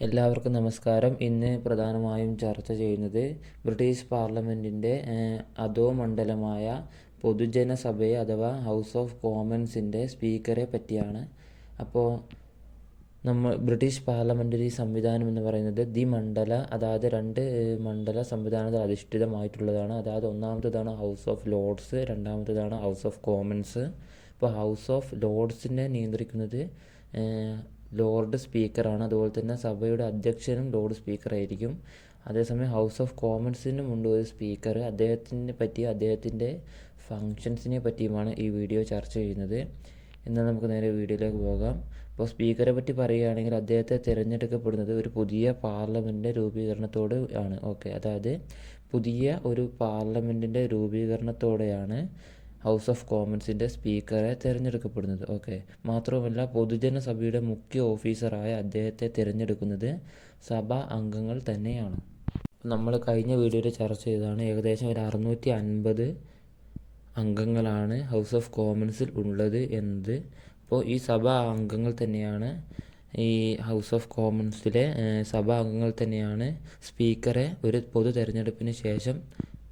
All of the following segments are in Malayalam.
എല്ലാവർക്കും നമസ്കാരം. ഇന്ന് പ്രധാനമായും ചർച്ച ചെയ്യുന്നത് ബ്രിട്ടീഷ് പാർലമെൻറ്റിൻ്റെ അധോമണ്ഡലമായ പൊതുജനസഭയെ അഥവാ ഹൗസ് ഓഫ് കോമൺസിൻ്റെ സ്പീക്കറെ പറ്റിയാണ്. അപ്പോൾ ബ്രിട്ടീഷ് പാർലമെൻ്ററി സംവിധാനം എന്ന് പറയുന്നത് മണ്ഡല, അതായത് രണ്ട് മണ്ഡല സംവിധാനത്തിൽ അധിഷ്ഠിതമായിട്ടുള്ളതാണ്. അതായത് ഒന്നാമത്തേതാണ് ഹൗസ് ഓഫ് ലോർഡ്സ്, രണ്ടാമത്തേതാണ് ഹൗസ് ഓഫ് കോമൺസ്. ഇപ്പോൾ ഹൗസ് ഓഫ് ലോർഡ്സിനെ നിയന്ത്രിക്കുന്നത് ലോർഡ് സ്പീക്കറാണ്. അതുപോലെ തന്നെ സഭയുടെ അധ്യക്ഷനും ലോർഡ് സ്പീക്കറായിരിക്കും. അതേസമയം ഹൗസ് ഓഫ് കോമൺസിനും ഉണ്ട് ഒരു സ്പീക്കർ. അദ്ദേഹത്തിൻ്റെ ഫങ്ഷൻസിനെ പറ്റിയുമാണ് ഈ വീഡിയോ ചർച്ച ചെയ്യുന്നത്. എന്നാൽ നമുക്ക് നേരെ വീഡിയോയിലേക്ക് പോകാം. അപ്പോൾ സ്പീക്കറെ പറ്റി പറയുകയാണെങ്കിൽ അദ്ദേഹത്തെ തിരഞ്ഞെടുക്കപ്പെടുന്നത് ഒരു പുതിയ പാർലമെൻറ്റിൻ്റെ രൂപീകരണത്തോട് ആണ്. അതായത് പുതിയ ഒരു പാർലമെൻറ്റിൻ്റെ രൂപീകരണത്തോടെയാണ് ഹൗസ് ഓഫ് കോമൺസിൻ്റെ സ്പീക്കറെ തിരഞ്ഞെടുക്കപ്പെടുന്നത്. മാത്രവുമല്ല പൊതുജനസഭയുടെ മുഖ്യ ഓഫീസറായ അദ്ദേഹത്തെ തിരഞ്ഞെടുക്കുന്നത് സഭാ അംഗങ്ങൾ തന്നെയാണ്. നമ്മൾ കഴിഞ്ഞ വീഡിയോയിൽ ചർച്ച ചെയ്തതാണ്. ഏകദേശം ഒരു 650 അംഗങ്ങളാണ് ഹൗസ് ഓഫ് കോമൺസിൽ ഉള്ളത് എന്നത്. അപ്പോൾ ഈ സഭാ അംഗങ്ങൾ തന്നെയാണ് ഈ ഹൗസ് ഓഫ് കോമൺസിലെ സഭാ അംഗങ്ങൾ തന്നെയാണ് സ്പീക്കറെ ഒരു പൊതു തെരഞ്ഞെടുപ്പിന് ശേഷം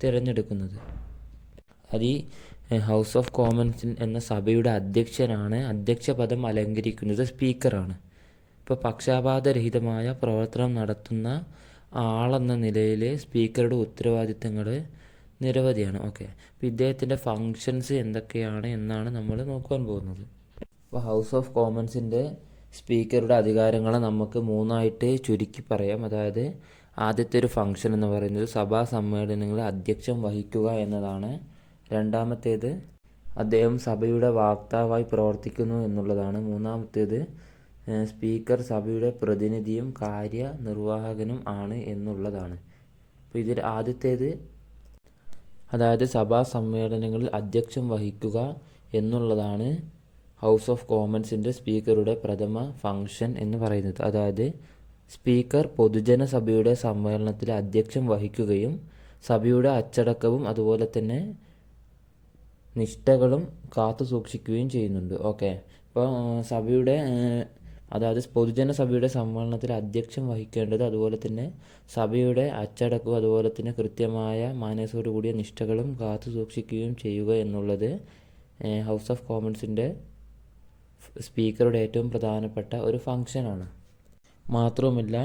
തിരഞ്ഞെടുക്കുന്നത്. അത് ഹൗസ് ഓഫ് കോമൺസ് എന്ന സഭയുടെ അധ്യക്ഷനാണ്. അധ്യക്ഷ പദം അലങ്കരിക്കുന്നത് സ്പീക്കറാണ്. ഇപ്പോൾ പക്ഷാപാതരഹിതമായ പ്രവർത്തനം നടത്തുന്ന ആളെന്ന നിലയിൽ സ്പീക്കറുടെ ഉത്തരവാദിത്തങ്ങൾ നിരവധിയാണ്. അപ്പോൾ ഇദ്ദേഹത്തിൻ്റെ ഫങ്ഷൻസ് എന്തൊക്കെയാണ് എന്നാണ് നമ്മൾ നോക്കാൻ പോകുന്നത്. അപ്പോൾ ഹൗസ് ഓഫ് കോമൺസിൻ്റെ സ്പീക്കറുടെ അധികാരങ്ങൾ നമുക്ക് മൂന്നായിട്ട് ചുരുക്കി പറയാം. അതായത് ആദ്യത്തെ ഒരു ഫങ്ഷൻ എന്ന് പറയുന്നത് സഭാ സമ്മേളനങ്ങളിൽ അധ്യക്ഷം വഹിക്കുക എന്നതാണ്. രണ്ടാമത്തേത് അദ്ദേഹം സഭയുടെ വക്താവായി പ്രവർത്തിക്കുന്നു എന്നുള്ളതാണ്. മൂന്നാമത്തേത് സ്പീക്കർ സഭയുടെ പ്രതിനിധിയും കാര്യനിർവാഹകനും ആണ് എന്നുള്ളതാണ്. അപ്പോൾ ഇതിൽ ആദ്യത്തേത്, അതായത് സഭാ സമ്മേളനങ്ങളിൽ അധ്യക്ഷം വഹിക്കുക എന്നുള്ളതാണ് ഹൗസ് ഓഫ് കോമൺസിൻ്റെ സ്പീക്കറുടെ പ്രഥമ ഫങ്ഷൻ എന്ന് പറയുന്നത്. അതായത് സ്പീക്കർ പൊതുജനസഭയുടെ സമ്മേളനത്തിൽ അധ്യക്ഷം വഹിക്കുകയും സഭയുടെ അച്ചടക്കവും അതുപോലെ തന്നെ നിഷ്ഠകളും കാത്തു സൂക്ഷിക്കുകയും ചെയ്യുന്നുണ്ട്. ഇപ്പോൾ സഭയുടെ അതായത് പൊതുജനസഭയുടെ സമ്മേളനത്തിൽ അധ്യക്ഷം വഹിക്കേണ്ടത് അതുപോലെ തന്നെ സഭയുടെ അച്ചടക്കവും അതുപോലെ തന്നെ കൃത്യമായ മാനേഴ്സോടു കൂടിയ നിഷ്ഠകളും കാത്തു സൂക്ഷിക്കുകയും ചെയ്യുക എന്നുള്ളത് ഹൗസ് ഓഫ് കോമൺസിൻ്റെ സ്പീക്കറുടെ ഏറ്റവും പ്രധാനപ്പെട്ട ഒരു ഫങ്ഷനാണ്. മാത്രവുമല്ല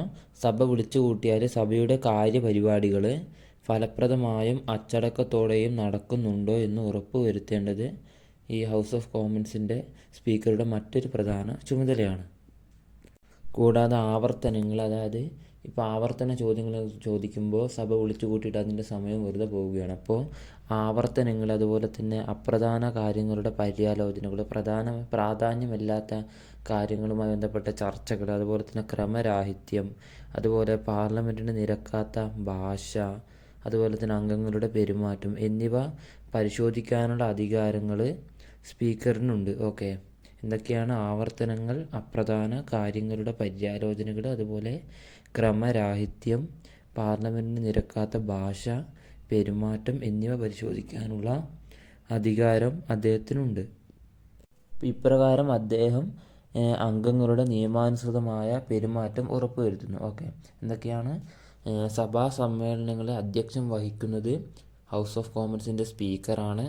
സഭ വിളിച്ചു കൂട്ടിയാൽ സഭയുടെ കാര്യപരിപാടികൾ ഫലപ്രദമായും അച്ചടക്കത്തോടെയും നടക്കുന്നുണ്ടോ എന്ന് ഉറപ്പ് വരുത്തേണ്ടത് ഈ ഹൗസ് ഓഫ് കോമൺസിൻ്റെ സ്പീക്കറുടെ മറ്റൊരു പ്രധാന ചുമതലയാണ്. കൂടാതെ ആവർത്തനങ്ങൾ, അതായത് ഇപ്പോൾ ആവർത്തന ചോദ്യങ്ങൾ ചോദിക്കുമ്പോൾ സഭ വിളിച്ചു കൂട്ടിയിട്ട് അതിൻ്റെ സമയം വെറുതെ പോവുകയാണ്. അപ്പോൾ ആവർത്തനങ്ങൾ അതുപോലെ തന്നെ അപ്രധാന കാര്യങ്ങളുടെ പര്യാലോചനകൾ, പ്രാധാന്യമില്ലാത്ത കാര്യങ്ങളുമായി ബന്ധപ്പെട്ട ചർച്ചകൾ, അതുപോലെ തന്നെ ക്രമരാഹിത്യം, അതുപോലെ പാർലമെൻറ്റിന് നിരക്കാത്ത ഭാഷ, അതുപോലെ തന്നെ അംഗങ്ങളുടെ പെരുമാറ്റം എന്നിവ പരിശോധിക്കാനുള്ള അധികാരങ്ങൾ സ്പീക്കറിനുണ്ട്. എന്തൊക്കെയാണ് ആവർത്തനങ്ങൾ, അപ്രധാന കാര്യങ്ങളുടെ പര്യാലോചനകൾ, അതുപോലെ ക്രമരാഹിത്യം, പാർലമെൻറ്റിന് നിരക്കാത്ത ഭാഷ, പെരുമാറ്റം എന്നിവ പരിശോധിക്കാനുള്ള അധികാരം അദ്ദേഹത്തിനുണ്ട്. ഇപ്രകാരം അദ്ദേഹം അംഗങ്ങളുടെ നിയമാനുസൃതമായ പെരുമാറ്റം ഉറപ്പുവരുത്തുന്നു. എന്തൊക്കെയാണ് സഭാ സമ്മേളനങ്ങളെ അധ്യക്ഷം വഹിക്കുന്നത് ഹൗസ് ഓഫ് കോമൺസിൻ്റെ സ്പീക്കറാണ്.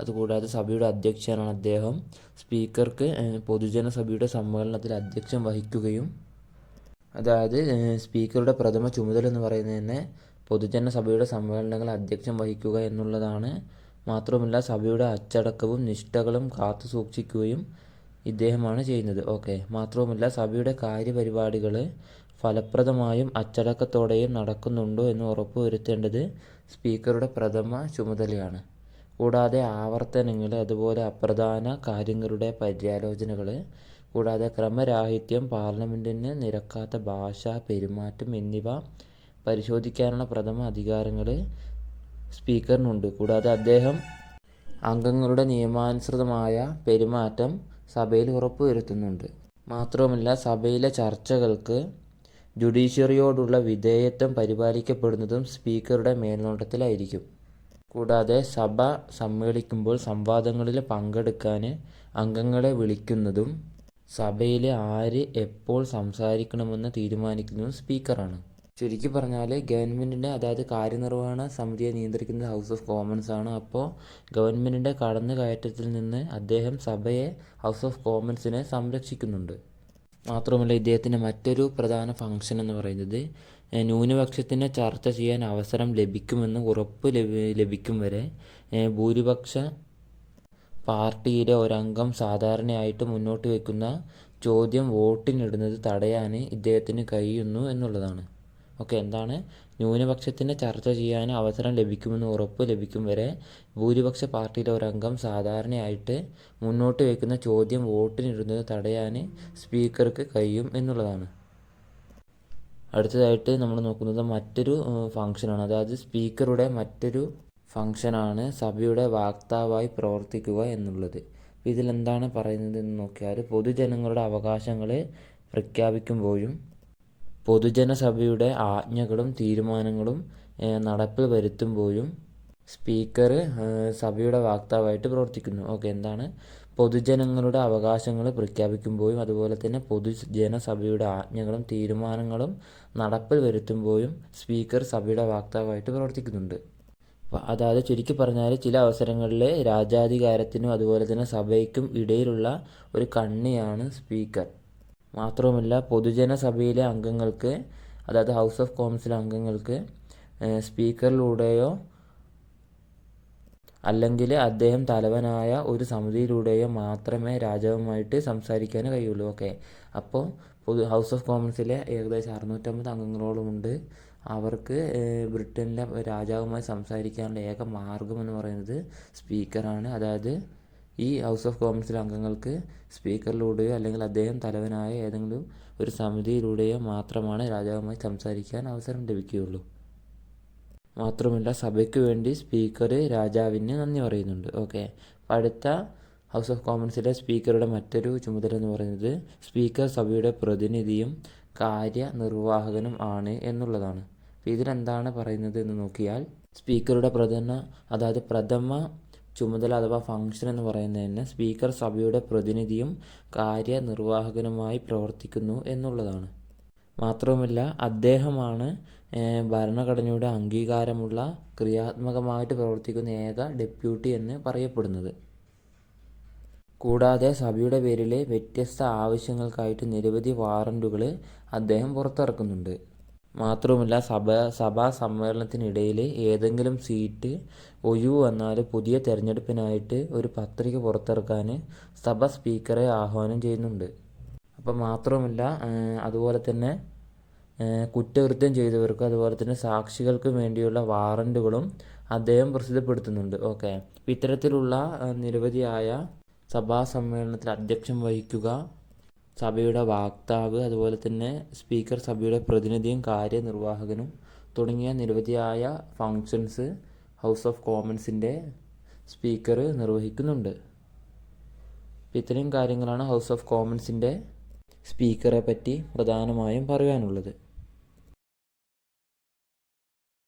അതുകൂടാതെ സഭയുടെ അധ്യക്ഷനാണ് അദ്ദേഹം. സ്പീക്കർക്ക് പൊതുജനസഭയുടെ സമ്മേളനത്തിൽ അധ്യക്ഷം വഹിക്കുകയും, അതായത് സ്പീക്കറുടെ പ്രഥമ ചുമതല എന്ന് പറയുന്നത് തന്നെ പൊതുജനസഭയുടെ സമ്മേളനങ്ങൾ അധ്യക്ഷം വഹിക്കുക എന്നുള്ളതാണ്. മാത്രമല്ല സഭയുടെ അച്ചടക്കവും നിഷ്ഠകളും കാത്തു സൂക്ഷിക്കുകയും ഇദ്ദേഹമാണ് ചെയ്യുന്നത്. മാത്രവുമല്ല സഭയുടെ കാര്യപരിപാടികൾ ഫലപ്രദമായും അച്ചടക്കത്തോടെയും നടക്കുന്നുണ്ടോ എന്ന് ഉറപ്പ് വരുത്തേണ്ടത് സ്പീക്കറുടെ പ്രഥമ ചുമതലയാണ്. കൂടാതെ ആവർത്തനങ്ങൾ, അതുപോലെ അപ്രധാന കാര്യങ്ങളുടെ പര്യാലോചനകൾ, കൂടാതെ ക്രമരാഹിത്യം, പാർലമെൻറ്റിന് നിരക്കാത്ത ഭാഷ, പെരുമാറ്റം എന്നിവ പരിശോധിക്കാനുള്ള പ്രഥമ അധികാരങ്ങൾ സ്പീക്കറിനുണ്ട്. കൂടാതെ അദ്ദേഹം അംഗങ്ങളുടെ നിയമാനുസൃതമായ പെരുമാറ്റം സഭയിൽ ഉറപ്പുവരുത്തുന്നുണ്ട്. മാത്രവുമല്ല സഭയിലെ ചർച്ചകൾക്ക് ജുഡീഷ്യറിയോടുള്ള വിധേയത്വം പരിപാലിക്കപ്പെടുന്നതും സ്പീക്കറുടെ മേൽനോട്ടത്തിലായിരിക്കും. കൂടാതെ സഭ സമ്മേളിക്കുമ്പോൾ സംവാദങ്ങളിൽ പങ്കെടുക്കാൻ അംഗങ്ങളെ വിളിക്കുന്നതും സഭയിൽ ആര് എപ്പോൾ സംസാരിക്കണമെന്ന് തീരുമാനിക്കുന്നത് സ്പീക്കറാണ്. ചുരുക്കി പറഞ്ഞാൽ ഗവൺമെൻറ്റിൻ്റെ അതായത് കാര്യനിർവഹണ സമിതിയെ നിയന്ത്രിക്കുന്നത് ഹൗസ് ഓഫ് കോമൺസ് ആണ്. അപ്പോൾ ഗവൺമെൻറ്റിൻ്റെ കടന്നുകയറ്റത്തിൽ നിന്ന് അദ്ദേഹം സഭയെ ഹൗസ് ഓഫ് കോമൺസിനെ സംരക്ഷിക്കുന്നുണ്ട്. മാത്രമല്ല ഇദ്ദേഹത്തിൻ്റെ മറ്റൊരു പ്രധാന ഫംഗ്ഷൻ എന്ന് പറയുന്നത് ന്യൂനപക്ഷത്തിന് ചർച്ച ചെയ്യാൻ അവസരം ലഭിക്കുമെന്ന് ഉറപ്പ് ലഭിക്കും വരെ ഭൂരിപക്ഷ പാർട്ടിയിലെ ഒരംഗം സാധാരണയായിട്ട് മുന്നോട്ട് വയ്ക്കുന്ന ചോദ്യം വോട്ടിനിടുന്നത് തടയാൻ ഇദ്ദേഹത്തിന് കഴിയുന്നു എന്നുള്ളതാണ്. ഓക്കെ, എന്താണ് ന്യൂനപക്ഷത്തിന് ചർച്ച ചെയ്യാൻ അവസരം ലഭിക്കുമെന്ന് ഉറപ്പ് ലഭിക്കും വരെ ഭൂരിപക്ഷ പാർട്ടിയിലെ ഒരംഗം സാധാരണയായിട്ട് മുന്നോട്ട് വയ്ക്കുന്ന ചോദ്യം വോട്ടിനിടുന്നത് തടയാൻ സ്പീക്കർക്ക് കഴിയും എന്നുള്ളതാണ്. അടുത്തതായിട്ട് നമ്മൾ നോക്കുന്നത് മറ്റൊരു ഫംഗ്ഷനാണ്. അതായത് സ്പീക്കറുടെ മറ്റൊരു ഫംഗ്ഷനാണ് സഭയുടെ വക്താവായി പ്രവർത്തിക്കുക എന്നുള്ളത്. ഇതിലെന്താണ് പറയുന്നത് എന്ന് നോക്കിയാൽ പൊതുജനങ്ങളുടെ അവകാശങ്ങൾ പ്രഖ്യാപിക്കുമ്പോഴും പൊതുജനസഭയുടെ ആജ്ഞകളും തീരുമാനങ്ങളും നടപ്പിൽ വരുത്തുമ്പോഴും സ്പീക്കർ സഭയുടെ വക്താവായിട്ട് പ്രവർത്തിക്കുന്നു. ഓക്കെ, എന്താണ് പൊതുജനങ്ങളുടെ അവകാശങ്ങൾ പ്രഖ്യാപിക്കുമ്പോഴും അതുപോലെ തന്നെ പൊതുജനസഭയുടെ ആജ്ഞകളും തീരുമാനങ്ങളും നടപ്പിൽ വരുത്തുമ്പോഴും സ്പീക്കർ സഭയുടെ വക്താവായിട്ട് പ്രവർത്തിക്കുന്നുണ്ട്. അതായത് ചുരുക്കി പറഞ്ഞാൽ ചില അവസരങ്ങളിൽ രാജാധികാരത്തിനും അതുപോലെ തന്നെ സഭയ്ക്കും ഇടയിലുള്ള ഒരു കണ്ണിയാണ് സ്പീക്കർ. മാത്രവുമല്ല പൊതുജനസഭയിലെ അംഗങ്ങൾക്ക് അതായത് ഹൗസ് ഓഫ് കോമൺസിലെ അംഗങ്ങൾക്ക് സ്പീക്കറിലൂടെയോ അല്ലെങ്കിൽ അദ്ദേഹം തലവനായ ഒരു സമിതിയിലൂടെയോ മാത്രമേ രാജാവുമായിട്ട് സംസാരിക്കാൻ കഴിയുള്ളൂ. ഓക്കെ, അപ്പോൾ ഹൗസ് ഓഫ് കോമൺസിലെ ഏകദേശം 650 അംഗങ്ങളോളമുണ്ട്. അവർക്ക് ബ്രിട്ടനിലെ രാജാവുമായി സംസാരിക്കാനുള്ള ഏക മാർഗം എന്ന് പറയുന്നത് സ്പീക്കറാണ്. അതായത് ഈ ഹൗസ് ഓഫ് കോമൺസിലെ അംഗങ്ങൾക്ക് സ്പീക്കറിലൂടെയോ അല്ലെങ്കിൽ അദ്ദേഹം തലവനായ ഏതെങ്കിലും ഒരു സമിതിയിലൂടെയോ മാത്രമാണ് രാജാവുമായി സംസാരിക്കാൻ അവസരം ലഭിക്കുകയുള്ളൂ. മാത്രമല്ല സഭയ്ക്ക് വേണ്ടി സ്പീക്കർ രാജാവിന് നന്ദി പറയുന്നുണ്ട്. ഓക്കെ, അടുത്ത ഹൗസ് ഓഫ് കോമൺസിലെ സ്പീക്കറുടെ മറ്റൊരു ചുമതല എന്ന് പറയുന്നത് സ്പീക്കർ സഭയുടെ പ്രതിനിധിയും കാര്യനിർവാഹകനും ആണ് എന്നുള്ളതാണ്. ഇതിലെന്താണ് പറയുന്നത് എന്ന് നോക്കിയാൽ സ്പീക്കറുടെ പ്രഥമ ചുമതല അഥവാ ഫംഗ്ഷൻ എന്ന് പറയുന്നതിന് സ്പീക്കർ സഭയുടെ പ്രതിനിധിയും കാര്യനിർവാഹകനുമായി പ്രവർത്തിക്കുന്നു എന്നുള്ളതാണ്. മാത്രവുമല്ല അദ്ദേഹമാണ് ഭരണഘടനയുടെ അംഗീകാരമുള്ള ക്രിയാത്മകമായിട്ട് പ്രവർത്തിക്കുന്ന ഏക ഡെപ്യൂട്ടി എന്ന് പറയപ്പെടുന്നത്. കൂടാതെ സഭയുടെ പേരിൽ വ്യത്യസ്ത ആവശ്യങ്ങൾക്കായിട്ട് നിരവധി വാറണ്ടുകൾ അദ്ദേഹം പുറത്തിറക്കുന്നുണ്ട്. മാത്രവുമല്ല സഭാ സമ്മേളനത്തിനിടയിൽ ഏതെങ്കിലും സീറ്റ് ഒഴിവ് വന്നാൽ പുതിയ തെരഞ്ഞെടുപ്പിനായിട്ട് ഒരു പത്രിക പുറത്തിറക്കാൻ സഭ സ്പീക്കറെ ആഹ്വാനം ചെയ്യുന്നുണ്ട്. അപ്പം മാത്രവുമല്ല അതുപോലെ തന്നെ കുറ്റകൃത്യം ചെയ്തവർക്ക് അതുപോലെ തന്നെ സാക്ഷികൾക്ക് വേണ്ടിയുള്ള വാറണ്ടുകളും അദ്ദേഹം പ്രസിദ്ധപ്പെടുത്തുന്നുണ്ട്. ഓക്കെ, ഇത്തരത്തിലുള്ള നിരവധിയായ സഭാ സമ്മേളനത്തിൽ അധ്യക്ഷം വഹിക്കുക, സഭയുടെ വക്താവ്, അതുപോലെ തന്നെ സ്പീക്കർ സഭയുടെ പ്രതിനിധിയും കാര്യനിർവാഹകനും തുടങ്ങിയ നിരവധിയായ ഫങ്ഷൻസ് ഹൗസ് ഓഫ് കോമൺസിൻ്റെ സ്പീക്കർ നിർവഹിക്കുന്നുണ്ട്. ഇത്രയും കാര്യങ്ങളാണ് ഹൗസ് ഓഫ് കോമൺസിൻ്റെ സ്പീക്കറെ പറ്റി പ്രധാനമായും പറയാനുള്ളത്.